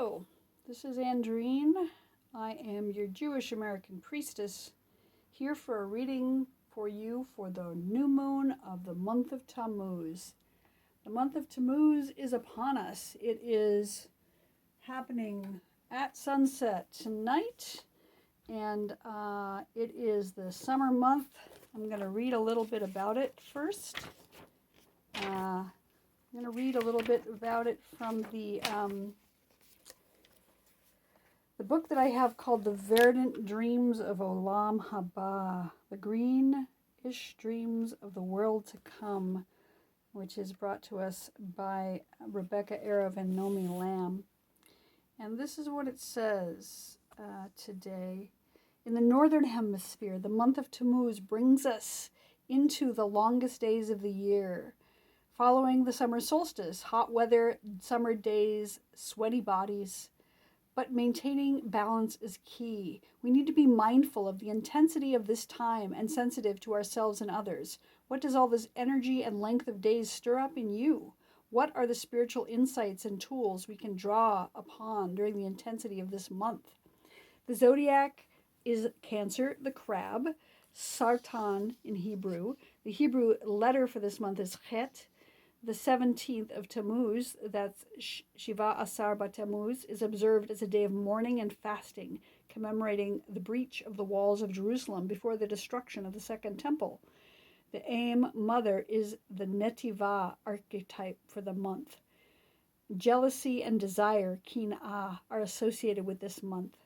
Hello, this is Andreen. I am your Jewish American Priestess, here for a reading for you for the new moon of the month of Tammuz. The month of Tammuz is upon us. It is happening at sunset tonight, and it is the summer month. I'm going to read a little bit about it first. I'm going to read a little bit about it from the book that I have called The Verdant Dreams of Olam Haba, the greenish dreams of the world to come, which is brought to us by Rebecca Arov and Nomi Lamb. And this is what it says today. In the northern hemisphere, the month of Tammuz brings us into the longest days of the year. Following the summer solstice, hot weather, summer days, sweaty bodies. But maintaining balance is key. We need to be mindful of the intensity of this time and sensitive to ourselves and others. What does all this energy and length of days stir up in you? What are the spiritual insights and tools we can draw upon during the intensity of this month? The zodiac is Cancer, the crab, Sartan in Hebrew. The Hebrew letter for this month is Chet. The 17th of Tammuz, that's Shiva Asar Tammuz, is observed as a day of mourning and fasting, commemorating the breach of the walls of Jerusalem before the destruction of the Second Temple. The Aim Mother is the Netivah archetype for the month. Jealousy and desire, Kin'ah, are associated with this month.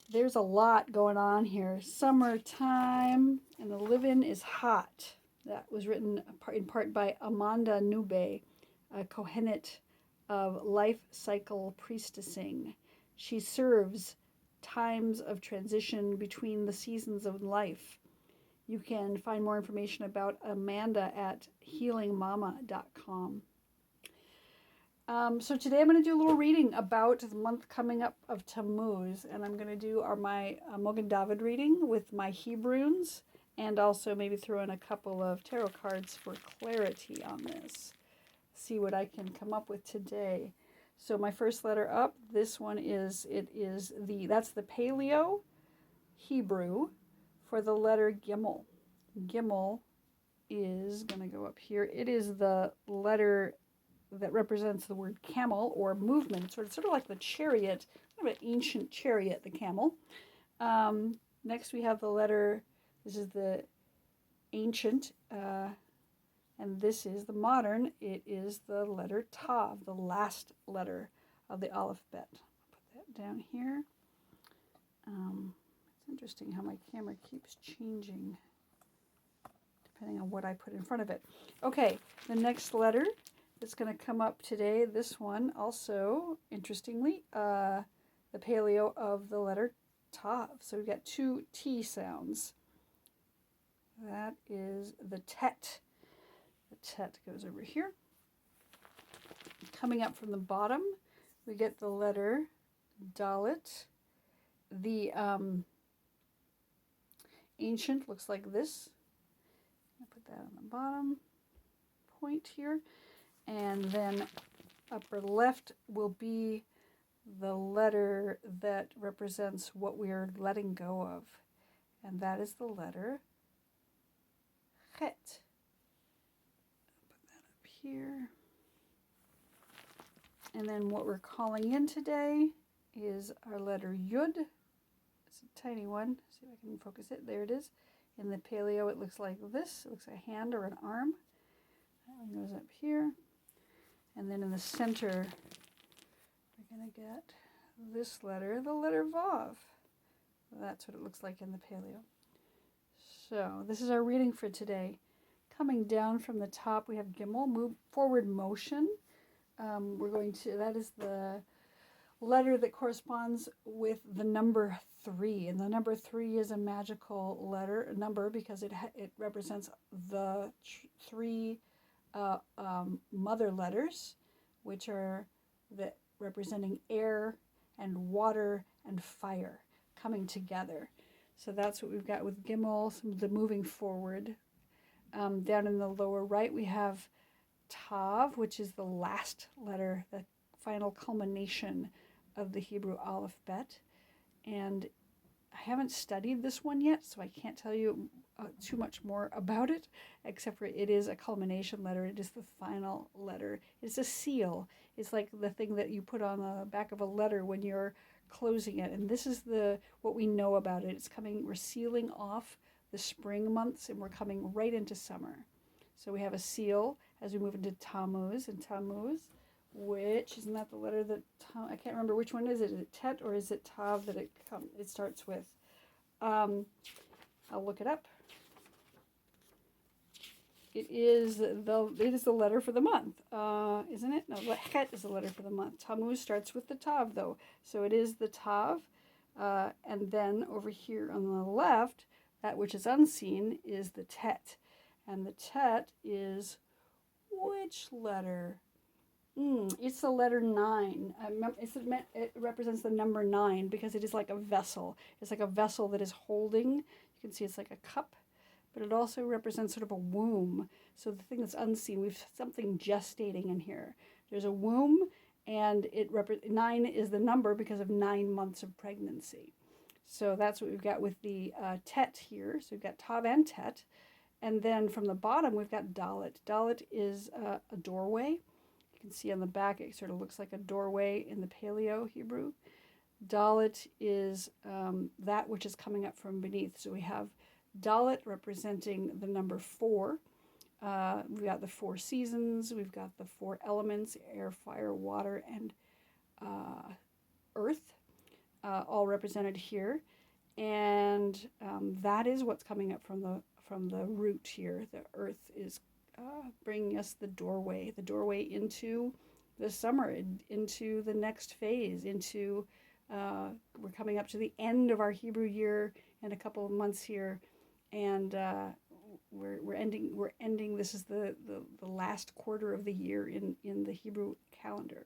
There's a lot going on here. Summertime, and the living is hot. That was written in part by Amanda Nube, a Kohenet of life cycle priestessing. She serves times of transition between the seasons of life. You can find more information about Amanda at healingmama.com. So today I'm going to do a little reading about the month coming up of Tammuz, and I'm going to do my Mogen David reading with my Hebrunes, and also maybe throw in a couple of tarot cards for clarity on this. See what I can come up with today. So my first letter up, this one that's the Paleo Hebrew for the letter Gimel. Gimel is going to go up here. It is the letter that represents the word camel or movement, sort of like the chariot, kind of an ancient chariot, the camel. Next we have the letter. This is the ancient, and this is the modern. It is the letter Tav, the last letter of the alphabet. I'll put that down here. It's interesting how my camera keeps changing depending on what I put in front of it. Okay, the next letter that's going to come up today, this one also, interestingly, the paleo of the letter Tav. So we've got two T sounds. That is the Tet. The Tet goes over here. Coming up from the bottom, we get the letter Dalet. The ancient looks like this. I'll put that on the bottom point here. And then upper left will be the letter that represents what we're letting go of. And that is the letter Chet. Put that up here. And then what we're calling in today is our letter Yud. It's a tiny one. See if I can focus it. There it is. In the paleo, it looks like this. It looks like a hand or an arm. That one goes up here. And then in the center, we're going to get this letter, the letter Vav. That's what it looks like in the paleo. So this is our reading for today. Coming down from the top, we have Gimel, move forward motion. That is the letter that corresponds with the number 3. And the number 3 is a magical number because it represents the 3 mother letters, which are representing air and water and fire coming together. So that's what we've got with Gimel, the moving forward. Down in the lower right, we have Tav, which is the last letter that final culmination of the Hebrew alphabet. And I haven't studied this one yet, so I can't tell you too much more about it, except for it is a culmination letter. It is the final letter. It's a seal. It's like the thing that you put on the back of a letter when you're closing it. And this is what we know about it. It's coming, we're sealing off the spring months, and we're coming right into summer. So we have a seal as we move into Tammuz, and Tammuz, which, isn't that the letter that, I can't remember which one is it. Is it Tet or is it Tav that it starts with? I'll look it up. It is the letter for the month, isn't it? No, Het is the letter for the month. Tammuz starts with the Tav, though. So it is the Tav. And then over here on the left, that which is unseen is the Tet. And the Tet is which letter? It's the letter 9. It represents the number 9 because it is like a vessel. It's like a vessel that is holding. You can see it's like a cup, but it also represents sort of a womb. So the thing that's unseen, we've something gestating in here. There's a womb, and 9 is the number because of 9 months of pregnancy. So that's what we've got with the Tet here. So we've got Tav and Tet. And then from the bottom, we've got Dalet. Dalet is a doorway. You can see on the back, it sort of looks like a doorway in the Paleo Hebrew. Dalet is that which is coming up from beneath. So we have Dalet representing the number 4. We've got the 4 seasons. We've got the 4 elements, air, fire, water, and earth, all represented here. And that is what's coming up from the root here. The earth is bringing us the doorway into the summer, into the next phase, we're coming up to the end of our Hebrew year in a couple of months here, and we're ending. This is the last quarter of the year in the Hebrew calendar.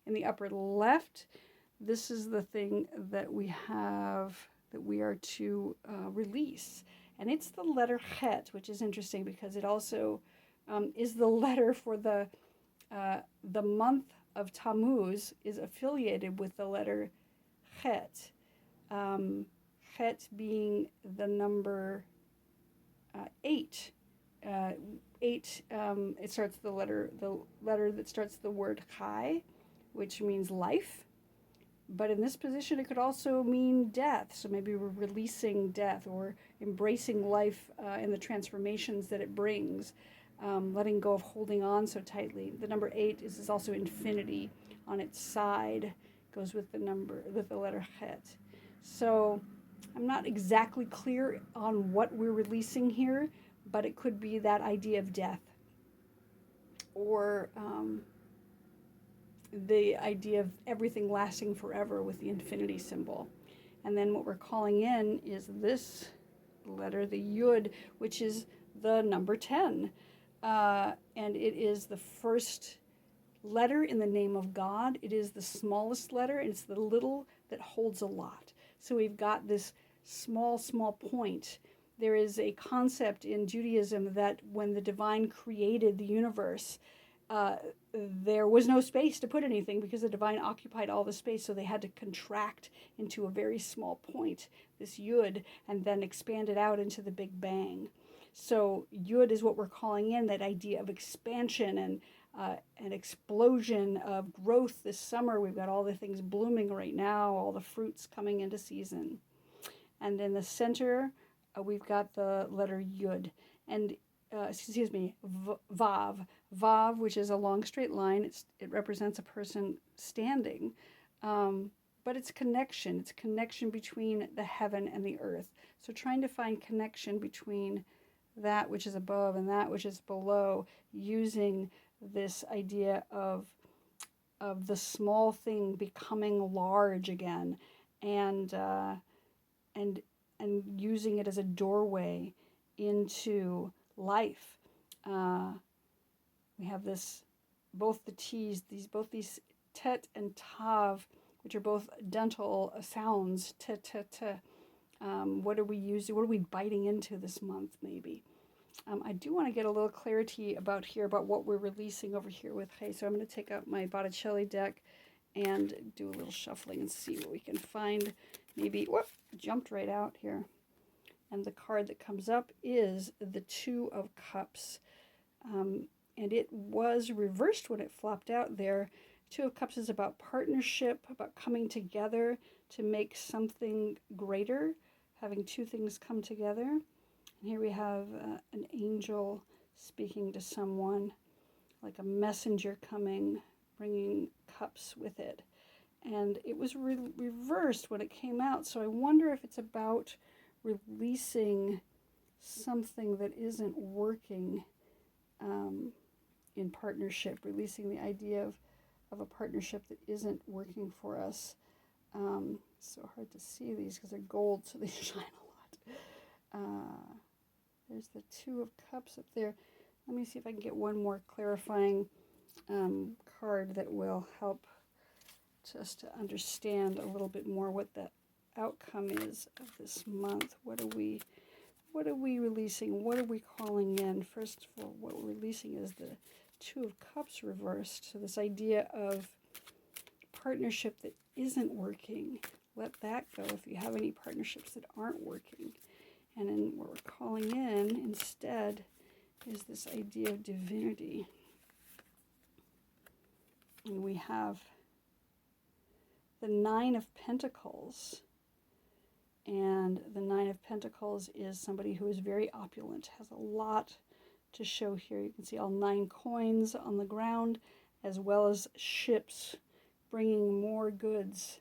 In the upper left, this is the thing that we are to release, and it's the letter Het, which is interesting because it also is the letter for the month of Tammuz is affiliated with the letter Het. Het being the number 8. 8. It starts the letter that starts the word Chai, which means life. But in this position, it could also mean death. So maybe we're releasing death or embracing life and the transformations that it brings. Letting go of holding on so tightly. The number 8 is also infinity on its side, goes with the letter Het. So I'm not exactly clear on what we're releasing here, but it could be that idea of death, or the idea of everything lasting forever with the infinity symbol. And then what we're calling in is this letter, the Yud, which is the number 10. And it is the first letter in the name of God. It is the smallest letter, and it's the little that holds a lot. So we've got this small point. There is a concept in Judaism that when the divine created the universe, there was no space to put anything because the divine occupied all the space, so they had to contract into a very small point, this Yud, and then expand it out into the Big Bang. So Yud is what we're calling in, that idea of expansion and an explosion of growth this summer. We've got all the things blooming right now, all the fruits coming into season. And in the center, we've got the letter Yud. And, Vav. Vav, which is a long straight line. It represents a person standing. But it's connection. It's connection between the heaven and the earth. So trying to find connection between that which is above and that which is below, using this idea of the small thing becoming large again, and using it as a doorway into life. We have both the T's, these Tet and Tav, which are both dental sounds. Te. What are we using? What are we biting into this month, maybe? I do want to get a little clarity about what we're releasing over here with Hay. So I'm going to take out my Botticelli deck and do a little shuffling and see what we can find. Maybe, whoop, jumped right out here. And the card that comes up is the Two of Cups. And it was reversed when it flopped out there. Two of Cups is about partnership, about coming together to make something greater, having two things come together. And here we have an angel speaking to someone, like a messenger coming, bringing cups with it. And it was reversed when it came out, so I wonder if it's about releasing something that isn't working in partnership, releasing the idea of a partnership that isn't working for us. So hard to see these because they're gold, so they shine a lot. There's the Two of Cups up there. Let me see if I can get one more clarifying card that will help us to understand a little bit more what the outcome is of this month. What are we releasing? What are we calling in? First of all, what we're releasing is the Two of Cups reversed. So this idea of partnership that isn't working, let that go if you have any partnerships that aren't working. And then what we're calling in instead is this idea of divinity. And we have the Nine of Pentacles. And the Nine of Pentacles is somebody who is very opulent, has a lot to show here. You can see all 9 coins on the ground, as well as ships bringing more goods.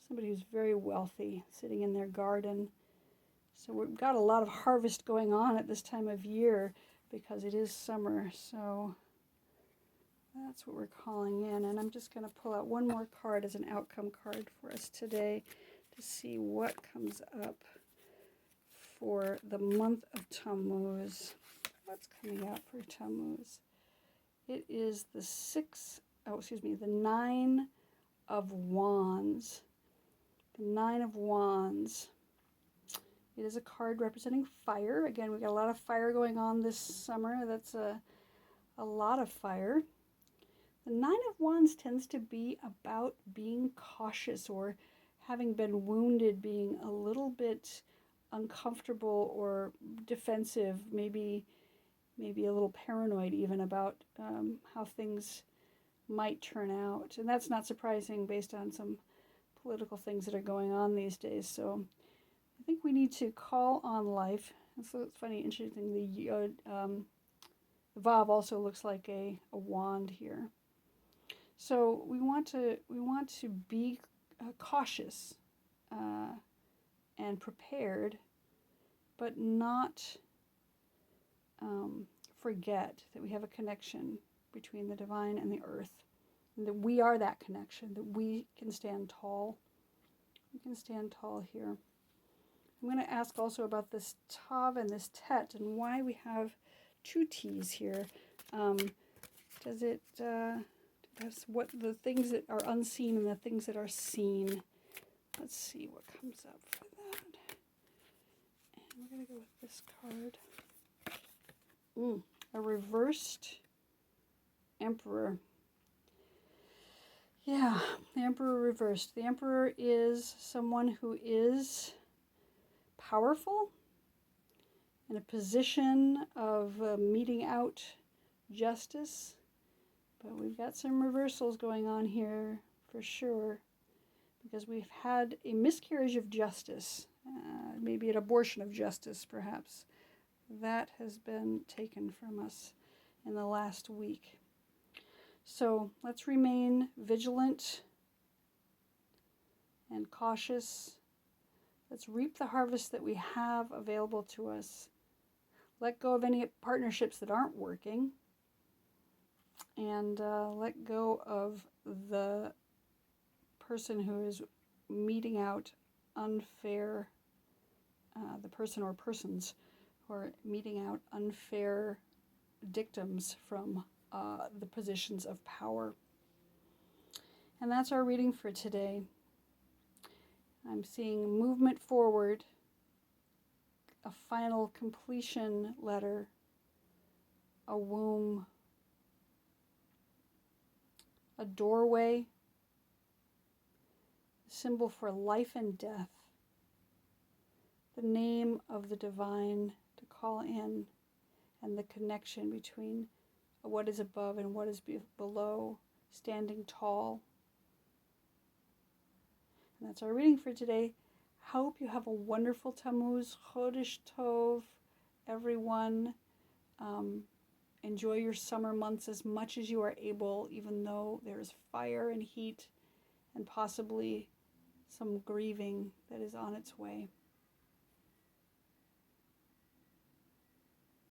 Somebody who's very wealthy, sitting in their garden. So we've got a lot of harvest going on at this time of year because it is summer. So that's what we're calling in. And I'm just going to pull out one more card as an outcome card for us today to see what comes up for the month of Tammuz. What's coming out for Tammuz? It is the Nine of Wands. The Nine of Wands. It is a card representing fire. Again, we got a lot of fire going on this summer. That's a lot of fire. The Nine of Wands tends to be about being cautious or having been wounded, being a little bit uncomfortable or defensive, maybe a little paranoid even about how things might turn out. And that's not surprising based on some political things that are going on these days. So I think we need to call on life. And so it's funny, interesting, the Vav also looks like a wand here. So we want to be cautious and prepared, but not forget that we have a connection between the divine and the earth, and that we are that connection, that we can stand tall. We can stand tall here. I'm going to ask also about this Tav and this Tet and why we have 2 T's here. Does it, that's what the things that are unseen and the things that are seen. Let's see what comes up for that. And we're going to go with this card. A reversed Emperor. Yeah, the Emperor reversed. The Emperor is someone who is powerful, in a position of meting out justice. But we've got some reversals going on here for sure, because we've had a miscarriage of justice, maybe an abortion of justice perhaps. That has been taken from us in the last week. So let's remain vigilant and cautious. Let's reap the harvest that we have available to us. Let go of any partnerships that aren't working. And let go of the person who is meting out unfair, the person or persons who are meting out unfair dictums from the positions of power. And that's our reading for today. I'm seeing movement forward, a final completion letter a womb, a doorway, a symbol for life and death, the name of the divine to call in, and the connection between what is above and what is below, standing tall. And that's our reading for today. Hope you have a wonderful Tammuz, Chodesh Tov, everyone. Enjoy your summer months as much as you are able, even though there's fire and heat and possibly some grieving that is on its way.